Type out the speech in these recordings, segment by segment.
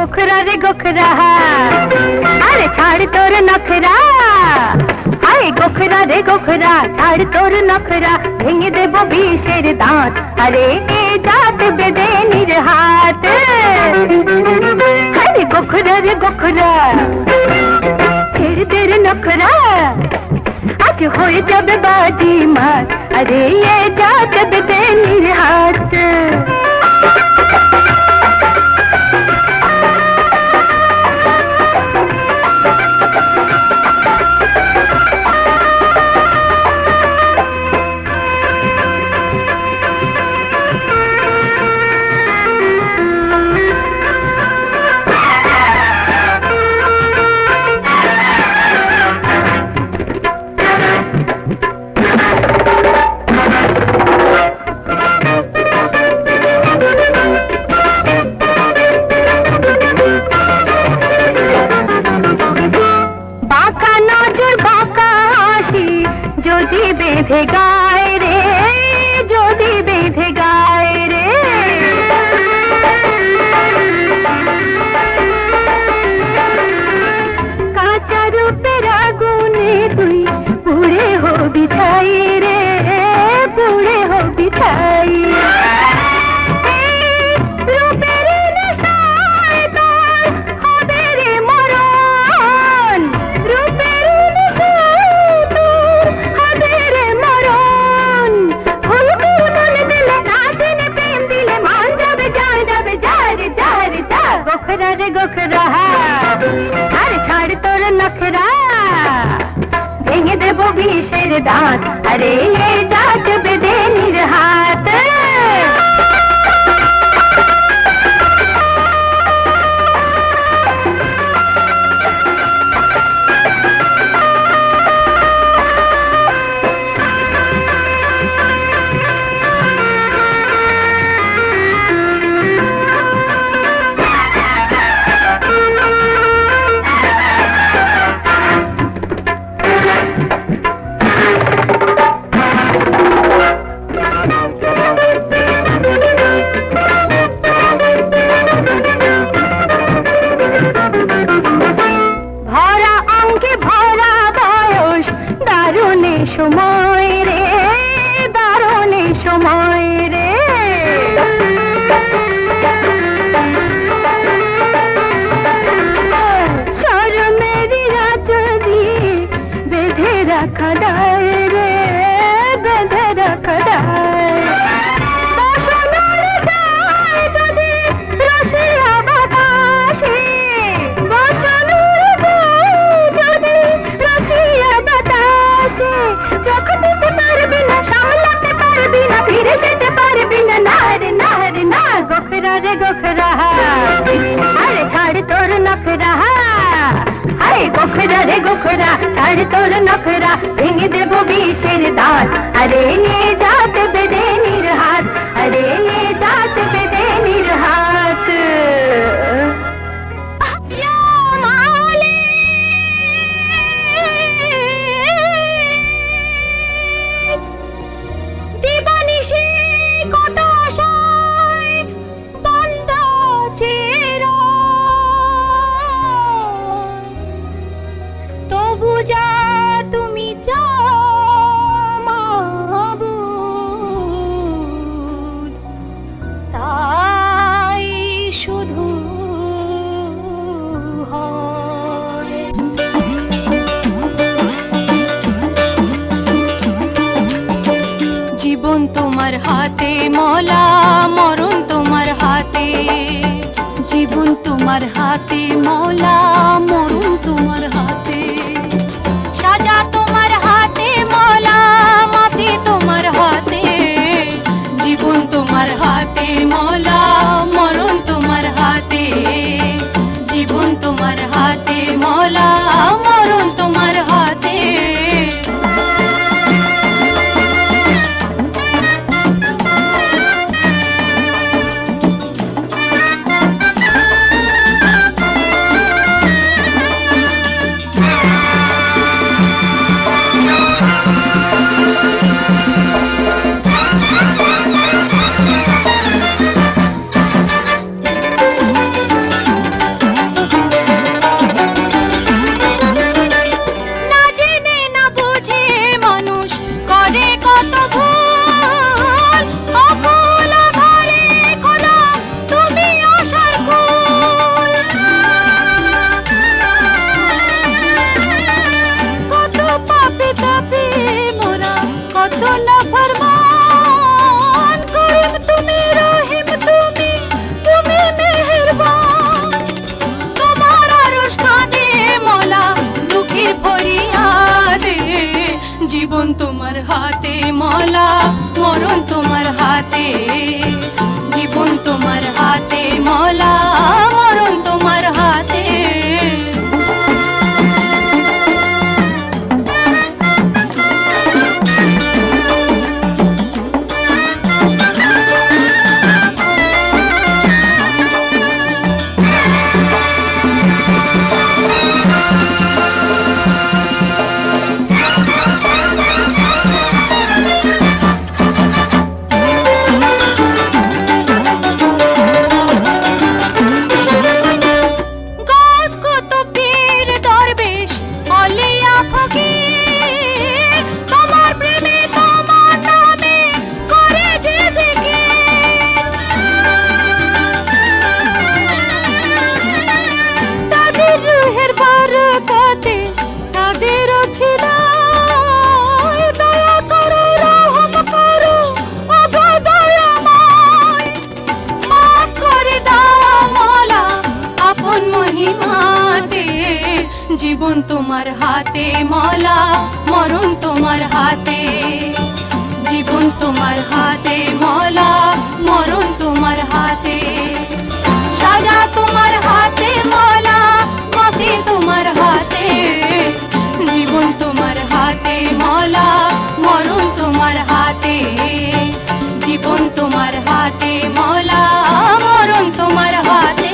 गोखरा रे गोखरा अरे छाड़ तोर नखरा आए गोखरा रे गोखरा छाड़ तोर नखरा भेंगे देबो विषेर दांत अरे ए जात बेदे निरहात अरे गोखरा रे गोखरा फिर तेरे नखरा आज हो जाबे बाजी मार अरे ये जात बेदे निरहात बेधे गाय रे जोदी बेधे गाय रे काचा रूपेर आগুনে তুই পুড়ে হবি ছাই রে পুড়ে হবি ছাই गोखरा रे गोखरा अरे छाड़ तोर नखरा भेंगे देबो विषेर दांत अरे ये जात बेदे निरहात সময় রে দারুণে সময় রে শরমেরি রাজদি বেঁধে রাখা দায় রে বেঁধে রাখা দায় गोखरा अरे छाड़ तोर नखरा अरे गोखरा रे गोखरा छाड़ तोर नखरा भेंगे देबो विषेर दांत अरे ये जात बेदे निरहात अरे ये जात बेदे निरहात জীবন তোমার হাতে মলা মরণ তোমার হাতে জীবন তোমার হাতে মলা মরণ তোমার হাতে সাজা তোমার হাতে মলা মাটি তোমার হাতে জীবন তোমার হাতে মলা মরণ তোমার হাতে জীবন তোমার হাতে মলা মরণ তোমার হাতে হাতে, জীবন তোমার হাতে মলা, মরণ তোমার হাতে। জীবন তোমার হাতে মলা, মরণ তোমার হাতে। জীবন তোমার হাতে মলা, মরণ তোমার হাতে। সাজা তোমার হাতে মলা, মাটি তোমার হাতে। জীবন তোমার হাতে মলা, মরণ তোমার হাতে। জীবন তোমার হাতে মলা, মরণ তোমার হাতে।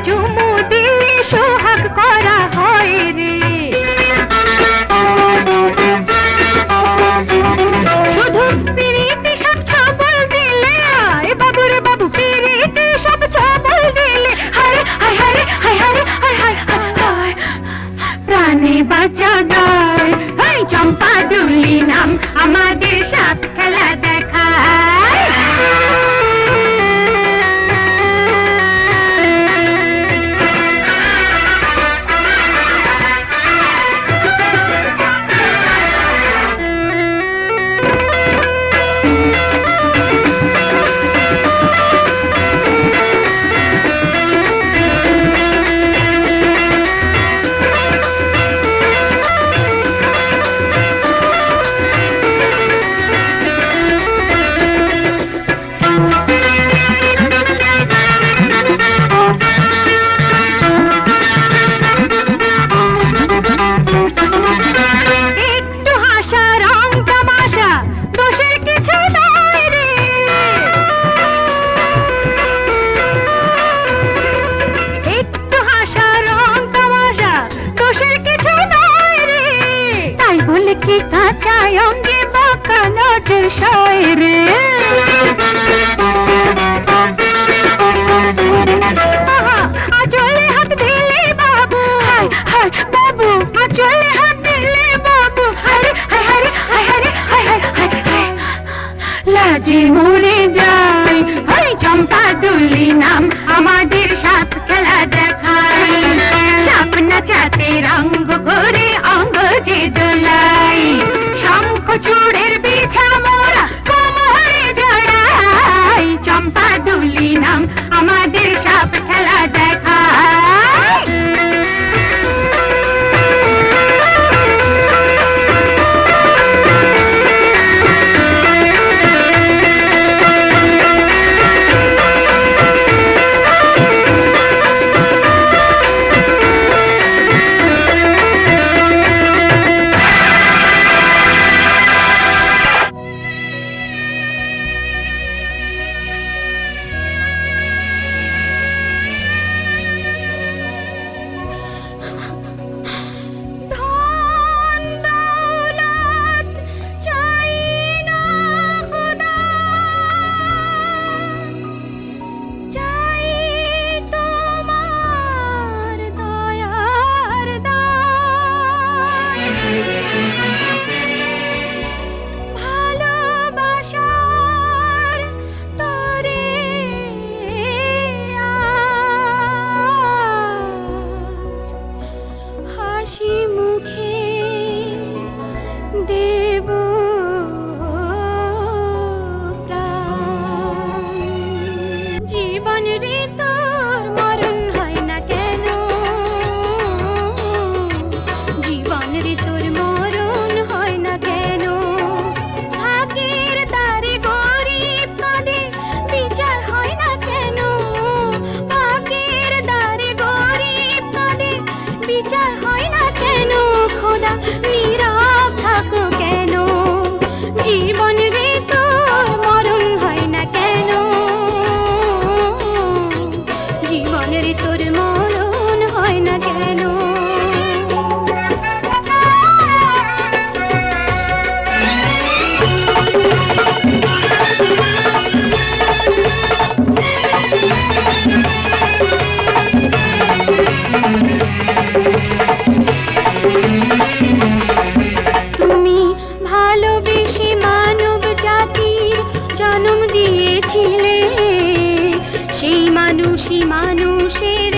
চুমু দিলে সোহাগ করা হয় রে। শুধু পিরিতি সব ছবল দিলে, আয় বাবু রে বাবু, পিরিতি সব ছবল দিলে, হায় হায় হায় হায় হায় হায় হায় হায়, প্রাণে বাঁচা গায়। হাই চম্পা দুলি নাম আমাদের সাপ খেলা দেখায়। লাজে মরে যাই। হাই চম্পা দুলি নাম আমাদের সাপ খেলা দেখায়। সাপ নাচাতে রঙ্গ করে অঙ্গ যে দোলাই, শঙ্খ চূড়ের বিছা মোরা কোমরে জড়াই। চম্পা দুলি নাম আমাদের সাপ খেলা দেখায়। মানুষই মানুষের